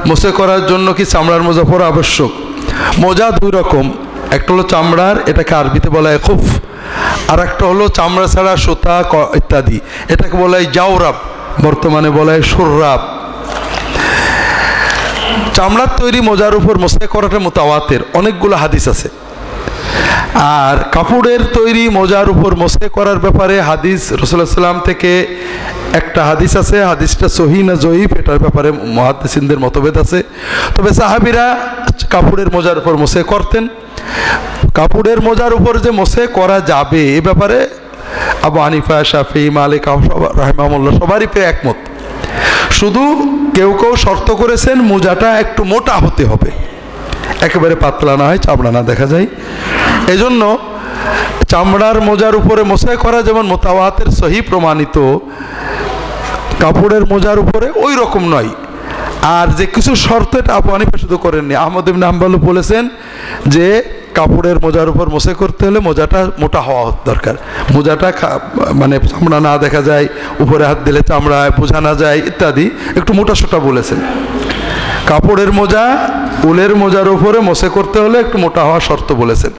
মোছে করার জন্য কি চামড়ার মোজা পরা আবশ্যক? মোজা দুই রকম, একটা হলো চামড়ার, এটাকে আরবিতে বলা হয় খুফ, আর একটা হলো চামড়া ছাড়া সুতা ইত্যাদি, এটাকে বলা হয় জাওরাব, বর্তমানে বলা হয় শুররাব। চামড়ার তৈরি মোজার উপর মোছে করাটা মুতাওয়াতির, অনেকগুলো হাদিস আছে। আর কাপড়ের তৈরি মোজার উপর মোছে করার ব্যাপারে হাদিস রাসূলুল্লাহ সাল্লাল্লাহু আলাইহি ওয়াসাল্লাম থেকে একটা হাদিস আছে, হাদিসটা সহিহ না জয়ীফ এটার ব্যাপারে মুহাদ্দিসিনদের মতভেদ আছে। তবে সাহাবীরা কাপড়ের মোজার উপর মোছে করতেন। কাপড়ের মোজার উপর যে মোছে করা যাবে এ ব্যাপারে আবু হানিফা, শাফিঈ, মালিক রাহিমাহুল্লাহ সবারই প্রায় একমত। শুধু কেউ কেউ শর্ত করেছেন মোজাটা একটু মোটা হতে হবে, একেবারে পাতলা না হয়, চামড়া না দেখা যায়। এজন্য চামড়ার মোজার উপরে মোছা করা যেমন মুতাওয়াতির সহিহ প্রমাণিত, কাপড়ের মোজার উপরে ওই রকম নয়। আর যে কিছু শর্ত, এটা আবু হানিফা শুধু করেননি, আহমদ ইবনে হাম্বলও বলেছেন যে কাপড়ের মোজার উপর মোছে করতে হলে মোজাটা মোটা হওয়া দরকার, মোজাটা মানে চামড়া না দেখা যায়, উপরে হাত দিলে চামড়ায় বোঝা না যায় ইত্যাদি, একটু মোটা সোটা বলেছেন। কাপড়ের মোজা উলের মোজার উপরে মোছে করতে হলে একটু মোটা হওয়া শর্ত বলেছেন।